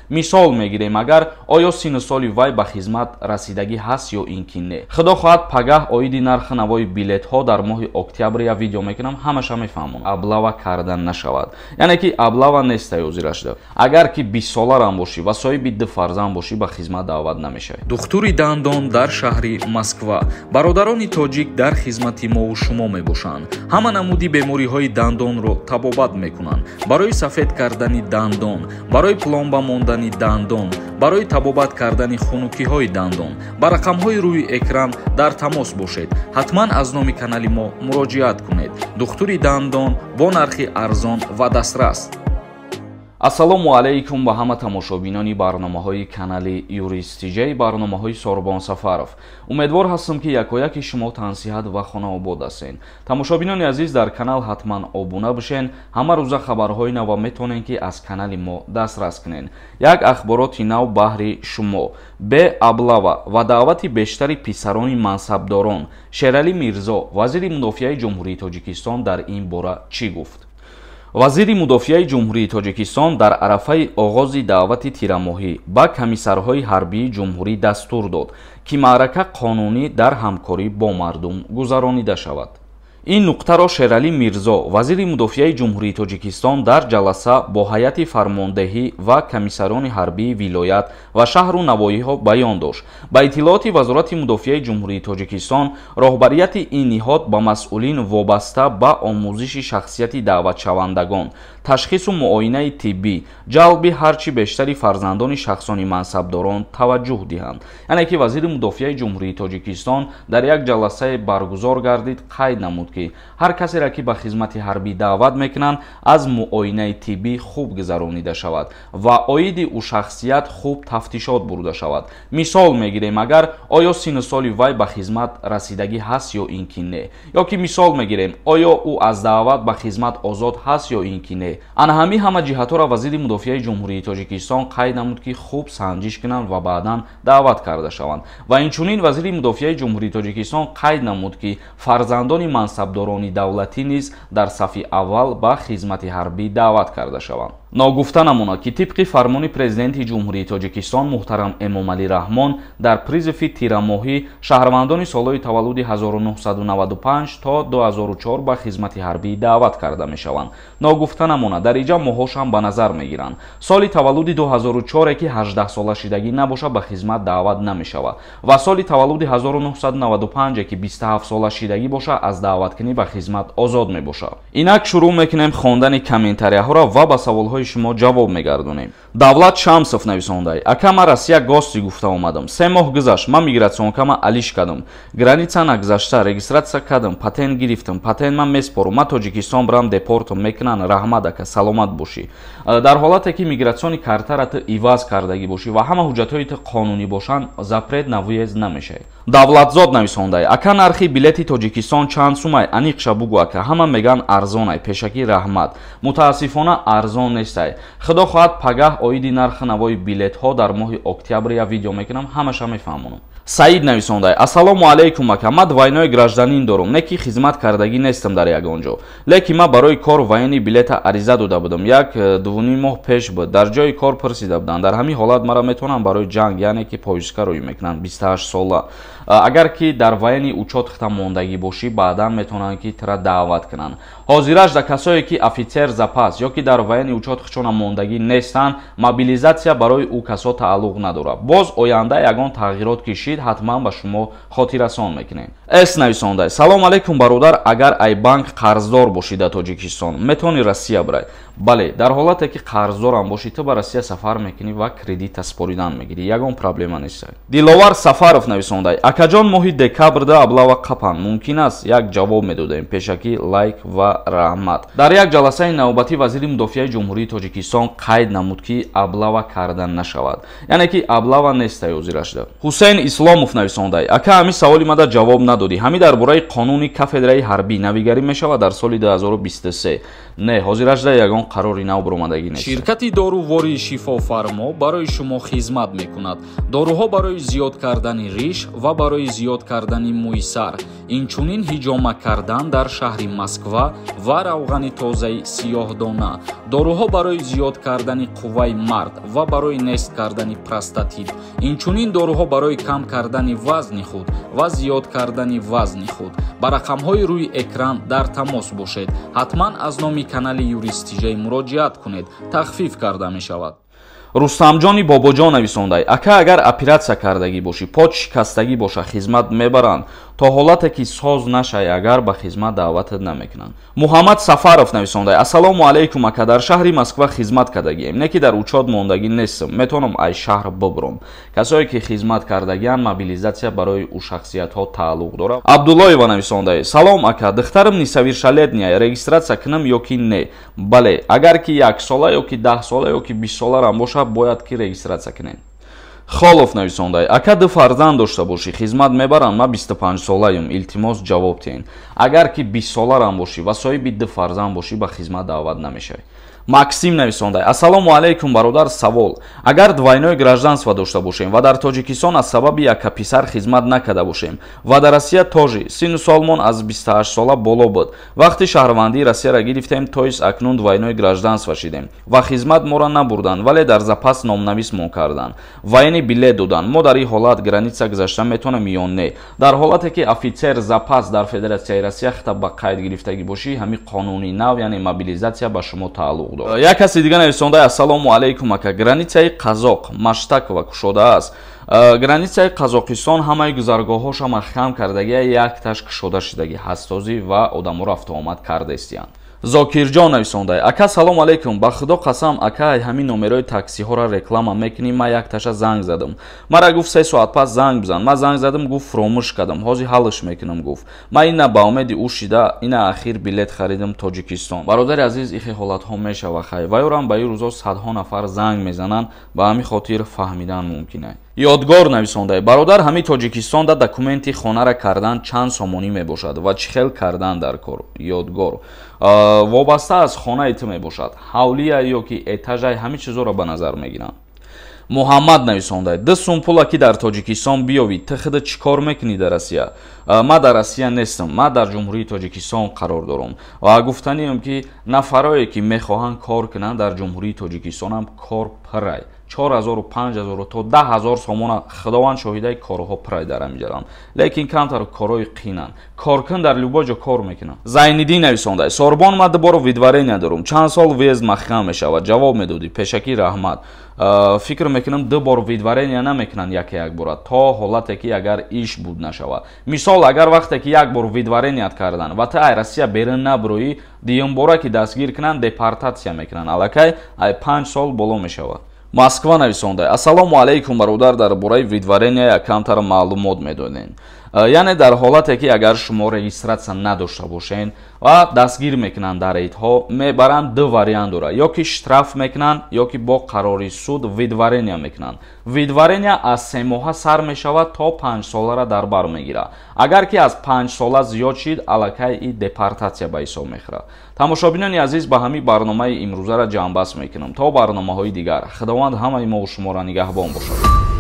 мисол мегирем агар оё синну соли вай ба хизмат расидагӣ ҳаст ё ин ки не. худо хоҳад пагаҳ оиди нархи навои билетҳо дар моҳи октябр я видео мекунам, ҳамаша мефаҳмон аблава карда нашавад, яъне ки аблава нестай озирашда. агар ки 20 соларам бошӣ ва соҳиби 2 фарзанд бошӣ ба хизмат даъват намешавӣ. духтури дандон дар шаҳри Москва. бародарони тоҷик дар хизмати мову шумо мебошанд. ҳама намуди бемориҳои дандонро табобат мекунанд. барои сафед кардани дандон, барои пломба мондани дандон, барои табобат кардани хунукиҳои дандон, ба рақамҳои рӯи экран дар тамос бошед. ҳатман аз номи канали мо муроҷиат кунед. духтури дандон бо нархи арзон ва дастрас. ассалому алайкум ба ҳама тамошобинони барномаҳои канали юристиҷаи барномаҳои Сорбон Сафаров. умедвор ҳастам ки якояки шумо тансиҳат ва хонаобод ҳастед. тамошобинони азиз, дар канал ҳатман обуна бишен. ҳама рӯза хабарҳои нав метонен ки аз канали мо дастрас кунен. як ахбороти нав баҳри шумо. бе аблава ва даъвати бештари писарони мансабдорон. Шералӣ Мирзо, вазири мудофиаи ҷумҳурии Тоҷикистон, дар ин бора чӣ гуфт? вазири мудофиаи ҷумҳурии Тоҷикистон дар арафаи оғози даъвати тирамоҳӣ ба комиссарҳои ҳарбии ҷумҳурӣ дастур дод ки маърака қонунӣ дар ҳамкорӣ бо мардум гузаронида шавад. ин нуқтаро Шералӣ Мирзо, вазири мудофиаи ҷумҳурии Тоҷикистон, дар ҷаласа бо ҳайати фармондеҳӣ ва комиссарони ҳарбии вилоят ва шаҳру навоиҳо баён дошт. ба иттилооти вазорати мудофиаи ҷумҳурии Тоҷикистон, роҳбарияти ин ниҳод ба масъулин вобаста ба омӯзиши шахсияти даъватшавандагон, ташхису муоинаи тиббӣ, ҷалби ҳарчи бештари фарзандони шахсони мансабдорон таваҷҷӯҳ диҳанд. яъне ки вазири мудофиаи ҷумҳурии Тоҷикистон дар як ҷаласае баргузор гардид қайд намуд ки ҳар касеро ки ба хизмати ҳарбӣ даъват мекунанд, аз муоинаи тиббӣ хуб гузаронида шавад ва оиди ӯ шахсият хуб тафтишот бурда шавад. мисол мегирем агар оё синну соли вай ба хизмат расидагӣ ҳаст ё ин ки не, ё ки мисол мегирем оё ӯ аз даъват ба хизмат озод ҳаст ё ин ки не. ана ҳамин ҳама ҷиҳатҳоро вазири мудофиаи ҷумҳурии Тоҷикистон қайд намуд ки хуб санҷиш кунанд ва баъдан даъват карда шаванд. ва инчунин вазири мудофиаи ҷумҳурии Тоҷикистон қайд намуд ки фарзандони мансабдорони давлатӣ низ дар сафи аввал ба хизмати ҳарбӣ даъват карда шаванд. ногуфта намонад ки тибқи фармони президенти ҷумҳурии Тоҷикистон муҳтарам Эмомалӣ Раҳмон дар призифи тирамоҳӣ шаҳрвандони солҳои таваллуди 1995 то 2004 ба хизмати ҳарбӣ даъват карда мешаванд. ногуфта намонад дар иҷа моҳошам ба назар мегиранд. соли таваллуди 2004 ки 18 солашидагӣ набошад ба хизмат даъват намешавад ва соли таваллуди 1995 ки 27 солашидагӣ бошад аз даъваткунӣ ба хизмат озод мебошад. инак шурӯъ мекунем хондани комментарияҳоро ва ба саволҳои шумо ҷавоб мегардонем. давлат Шамсов нависондай: акама Россия гости гуфта омадам. 3 моҳ гузашт, ман мигратсионкама алиш кардам, граница нагзашта, регистратсия кардам, патент гирифтам, патент ман меспорам, ман Тоҷикистон брам депортам мекунан. раҳмат ака, саломат бошӣ. дар ҳолате ки мигратсиони картара ту иваз кардагӣ бошӣ ва ҳама ҳуҷҷатҳои ту қонунӣ бошанд, запрет навуез намешавӣ. давлатзод нависондай: ака нархи билети Тоҷикистон чанд сумай? аниқша бугу ака, ҳама меган арзонай. пешакӣ раҳмат. мутаассифона арзон нестай. худо хоҳад пагаҳ оиди нархи навои билетҳо дар моҳи октябр я видео мекунам, ҳамаша мефаҳмонам. Саид нависондай: ассалому алайкум ака, ман двойной гражданин дорам, не ки хизмат кардагӣ нестам дар ягон ҷо, лекин ман барои кор военӣ билета ариза дода будам. 1-2 моҳ пеш буд. дар ҷои кор пурсида буданд, дар ҳамин ҳолат мара метавонанд барои ҷанг, яъне ки поиска рӯй мекунанд. 28 сола. агар ки дар военӣ учот хита мондагӣ бошӣ, баъдан метавонанд ки тира даъват кунанд. ҳозираш да касое ки офитсер запас ё ки дар военӣ учот хичона мондагӣ нестанд, мобилизатсия барои ӯ касо тааллуқ надорад. боз оянда ягон тағйирот кишид, ҳатман ба шумо хотиррасон мекунем. эс нависондай: салом алайкум бародар, агар ай банк қарздор бошӣ дар Тоҷикистон, метавони Россия бирай? бале, дар ҳолате ки қарздорам бошӣ, ту ба Россия сафар мекунӣ ва кредита споридан мегирӣ, ягон проблема нест. Диловар Сафаров нависондай: акаҷон моҳи декабрда аблава қапан мумкин аст? як ҷавоб медодем. пешакӣ лайк ва раҳмат. дар як ҷаласаи навбатӣ вазири мудофиаи ҷумҳурии Тоҷикистон қайд намуд ки аблава карда нашавад, яъне ки аблава нестай озирашда. ҳусейн Исломов нависондай: ака, ҳамин саволи мада ҷавоб надодӣ. ҳамин дар бораи қонуни кафедраи ҳарбӣ навигарӣ мешавад дар соли 2023. не ҳозиражда ягон қарори нав буромадагӣ нест. Ширкати дорувори шифофармо барои шумо хизмат мекунад. Доруҳо барои зиёд кардани риш ва барои зиёд кардани мӯи сар, инчунин ҳиҷома кардан дар шаҳри Москва ва равғани тозаи сиёҳдона, доруҳо барои зиёд кардани қувваи мард ва барои нест кардани простатит, инчунин доруҳо барои кам кардани вазни худ ва зиёд кардани вазни худ. Ба рақамҳои рӯи экран дар тамос бошед. ҳатман аз номи канали юристиҷаи муроҷиат кунед, тахфиф карда мешавад. рустамҷони бобоҷон нависондай: ака агар оператсия кардагӣ бошӣ, пот шикастагӣ боша, хизмат мебаранд то ҳолате ки соз нашай агар ба хизмат даъватат намекунанд. муҳаммад сафаров нависондай: ассалому алайкум ака, дар шаҳри Москва хизмат кардагием, не ки дар учёт мондагӣ нестам, метавонам ай шаҳр бубурам. касое ки хизмат кардагианд мобилизатсия барои ӯ шахсиятҳо тааллуқ дорад. абдуллоева нависондай: салом ака, духтарам несовершеннолетняя, регистратсия кунам ё ки не? бале, агар ки 1 сола ё ки 10 сола ё ки 20 соларам боша, бояд ки регистратсия кунем. холов нависондай: ака ду фарзанд дошта бошӣ, хизмат мебаранд, ма 25 солаам, илтимос ҷавоб тиҳен. агар ки 20 соларам бошӣ ва соҳиби ду фарзанд бошӣ, ба хизмат даъват намешавӣ. максим нависондай: ассалому алайкум бародар, савол: агар двойное гражданство дошта бошем ва дар тоҷикистон аз сабаби яка писар хизмат накарда бошем ва дар Россия тоже сину солмон аз 28 сола боло буд, вақти шаҳрвандии Россияро гирифтем, то есть акнун двойное гражданство шидем ва хизмат моро набурданд, вале дар запас номнависмон карданд, военный билет доданд. мо дар ин ҳолат граница гузашта метавонем ё не? дар ҳолате ки офитсер запас дар Федератсияи Россия хитоб ба қайд гирифтагӣ бошӣ, ҳамин қонуни нав, яъне мобилизатсия ба шумо тааллуқ. як каси дига нависондай: ассалому алайкум ака, границаи қазоқ маштакова кушода аст. границаи қазоқистон ҳамаи гузаргоҳҳоша маҳкам кардагия якташ кушода шидагӣ ҳастозӣ ва одаморо автоомад кардестиянд. зокирҷон нависондай: ака салом алайкум, ба худо қасам ака, ҳамин номерои таксиҳоро реклама мекунем, ма якташа занг задам, мара гуфт 3 соат пас занг бизан, ма занг задам, гуфт фромӯш кардам, ҳозир ҳаллаш мекунам, гуфт ма ина ба умеди ӯ шида, ина ахир билет харидам тоҷикистон. бародари азиз, ихе ҳолатҳо мешава хай, вайёрам ба ин рӯзо садҳо нафар занг мезананд, ба ҳамин хотир фаҳмидан мумкин аст. ёдгор нависондай: бародар, ҳами тоҷикистонда документи хонара кардан чанд сомонӣ мебошад ва чӣ хел кардан дар кор? ёдгор: вобаста аз хонаи ту мебошад, ҳавлия ё ки этажай, ҳамин чизоро ба назар мегиранд. муҳаммад нависондай: 2 сум пула ки дар тоҷикистон биёвӣ, ту худа чӣ кор мекунӣ дар Россия? ма дар Россия нестам, ма дар ҷумҳурии Тоҷикистон қарор дорам ва гуфтаниам ки нафарое ки мехоҳанд кор кунанд дар ҷумҳурии Тоҷикистонам кор пирай, 4000 5000 то 10000 сомона, худованд шоҳидаи корҳо пирай дар амҷаранд, лекин камтар корҳои қинанд, коркун дар любой ҷо кор мекунанд. зайниддин нависондай: сорбон ма дубора видварения дорам, чанд сол въезд маҳкам мешавад, ҷавоб медодӣ, пешакӣ раҳмат. фикр мекунам 2 бор видварения намекунанд як бора, то ҳолате ки агар иш буд нашавад. мисол агар вақте ки як бор видвареният кардан ва та ай Россия берун набурӯӣ, дуюм бора ки дастгир кунанд, депортатсия мекунанд, аллакай ай 5 сол боло мешавад. Москва нависондай: ассалому алайкум бародар, дар бораи видварения якамтар маълумот медодем. яъне дар ҳолате ки агар шумо регистратсия надошта бошен ва дастгир мекунанд дар рейдҳо, мебаранд 2 вариант дора, ё ки штраф мекунанд, ё ки бо қарори суд видварения мекунанд. видварения аз 3 моҳа сар мешавад то 5 солара дар бар мегирад. агар ки аз 5 сола зиёд шид, аллакай и депортатсия ба ҳисоб мехӯрад. тамошобинони азиз, ба ҳамин барномаи имрӯзара ҷамъбаст мекунам. то барномаҳои дигар, худованд ҳамаи мо ва шуморо нигаҳбон бошад.